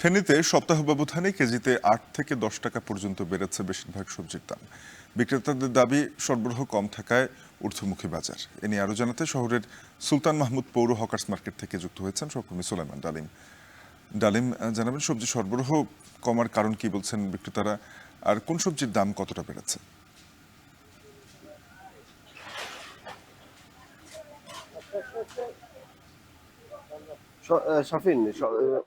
ফেনীতে সপ্তাহ ব্যবধানে কেজিতে ৮ থেকে ১০ টাকা পর্যন্ত বেড়েছে বেশিরভাগ সবজির দাম। বিক্রেতাদের দাবি সরবরাহ কম থাকায় ঊর্ধ্বমুখী বাজার। এ নিয়ে আরো জানাতে শহরের সুলতান মাহমুদ পৌর হকার্স মার্কেট থেকে যুক্ত হয়েছেন সহকর্মী সুলাইমান ডালিম। ডালিম, জানাবেন সবজি সরবরাহ কমার কারণ কি বলছেন বিক্রেতারা, আর কোন সবজির দাম কতটা বেড়েছে? শাফিন,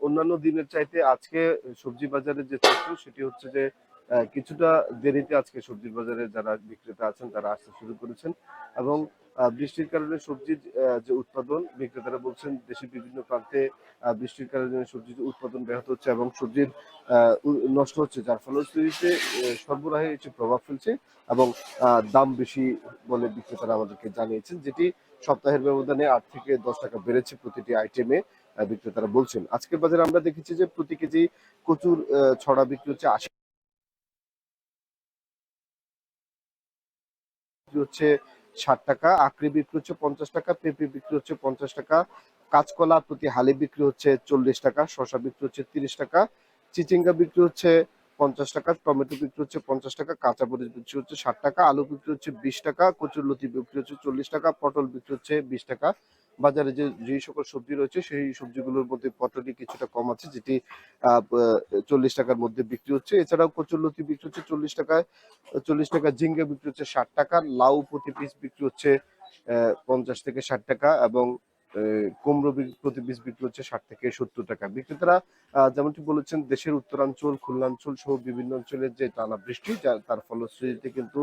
অন্যান্য দিনের চাইতে আজকে সবজি বাজারের যে চিত্র সেটি হচ্ছে যে কিছুটা দেরিতে আজকে সবজির বাজারে যারা বিক্রেতা আছেন তারা আসতে শুরু করেছেন এবং বৃষ্টির কারণে সবজির যে উৎপাদন বিক্রেতারা বলছেন দেশের বিভিন্ন প্রান্তে বৃষ্টির কারণে সবজির উৎপাদন ব্যাহত হচ্ছে এবং সবজির নষ্ট হচ্ছে, যার ফলশ্রুতিতে সরবরাহে কিছু প্রভাব ফেলছে এবং দাম বেশি বলে বিক্রেতারা আমাদেরকে জানিয়েছেন, যেটি সপ্তাহের ব্যবধানে ৮ থেকে ১০ টাকা বেড়েছে প্রতিটি আইটেমে। বিক্রেতারা বলছেন আজকের বাজারে আমরা দেখেছি যে প্রতি কেজি কচুর ছড়া বিক্রি হচ্ছে ৮০, বিক্রি হচ্ছে ৬০ টাকা, আখরি বিক্রি হচ্ছে ৫০ টাকা, পেঁপে বিক্রি হচ্ছে ৫০ টাকা, কাঁচকলা প্রতি হালি বিক্রি হচ্ছে ৪০ টাকা, শসা বিক্রি হচ্ছে ৩০ টাকা, চিচিঙ্গা বিক্রি হচ্ছে ৫০ টাকা, টমেটো বিক্রি হচ্ছে ৫০ টাকা, কাঁচামরিচ বিক্রি হচ্ছে ৬০ টাকা, আলু বিক্রি হচ্ছে ২০ টাকা, কচুরলতি বিক্রি হচ্ছে ৪০ টাকা, পটল বিক্রি হচ্ছে ২০ টাকা। বাজারে যে সকল সবজি রয়েছে সেই সবজিগুলোর মধ্যে পটলই কিছুটা কম আছে, যেটি ৪০ টাকার মধ্যে বিক্রি হচ্ছে। এছাড়াও কচুরলতি বিক্রি হচ্ছে ৪০ টাকায়, ৪০ টাকা, ঝিঙ্গা বিক্রি হচ্ছে ৬০ টাকা, লাউ প্রতি পিস বিক্রি হচ্ছে ৫০ থেকে ৬০ টাকা এবং কুমড়ো প্রতি পিস বিক্রি হচ্ছে ৬০ থেকে ৭০ টাকা। বিক্রেতারা যেমনটি বলেছেন, দেশের উত্তরাঞ্চল, খুলনাঞ্চল সহ বিভিন্ন অঞ্চলের যে টানা বৃষ্টি তার ফলশ্রুতিতে কিন্তু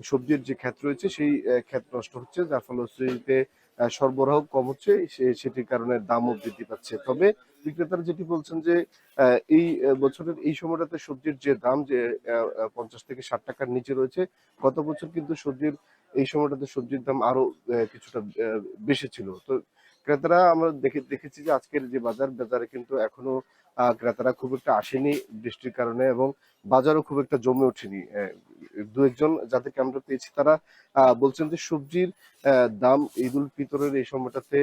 সবজির যে ক্ষেত রয়েছে সেই ক্ষেত নষ্ট হচ্ছে, যার ফলশ্রুতিতে সরবরাহ কম হচ্ছে, সেটির কারণে দামও বৃদ্ধি পাচ্ছে। তবে বিক্রেতারা যেটি বলছেন যে এই বছরের এই সময়টাতে সবজির যে দাম যে ৫০ থেকে ৬০ টাকার নিচে রয়েছে। গত বছর কিন্তু এই সময়টাতে সবজির দাম আরো কিছুটা বেশি ছিল। তো ক্রেতারা আমরা দেখেছি যে আজকের যে বাজারে কিন্তু এখনো ক্রেতারা খুব একটা আসেনি বৃষ্টির কারণে এবং বাজারও খুব একটা জমে ওঠেনি। দু একজন যাদেরকে আমরা পেয়েছি তারা বলছেন যে সবজির দাম ঈদুল ফিতরের এই সময়টাতে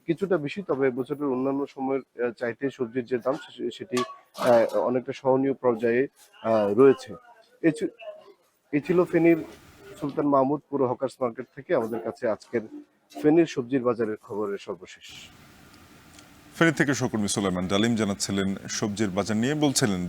কিছুটা বেশি, তবে বছরের অন্যান্য সময়ের চাইতে সবজির যে দাম সেটি অনেকটা সহনীয় পর্যায়ে রয়েছে। এই ছিল ফেনীর সুলতান মাহমুদ পুরো হকার্স মার্কেট থেকে আমাদের কাছে আজকের ফেনীর সবজির বাজারের খবরের সর্বশেষ। ফেনী থেকে সহকর্মী সুলাইমান ডালিম জানাচ্ছিলেন সবজির বাজার নিয়ে, বলছিলেন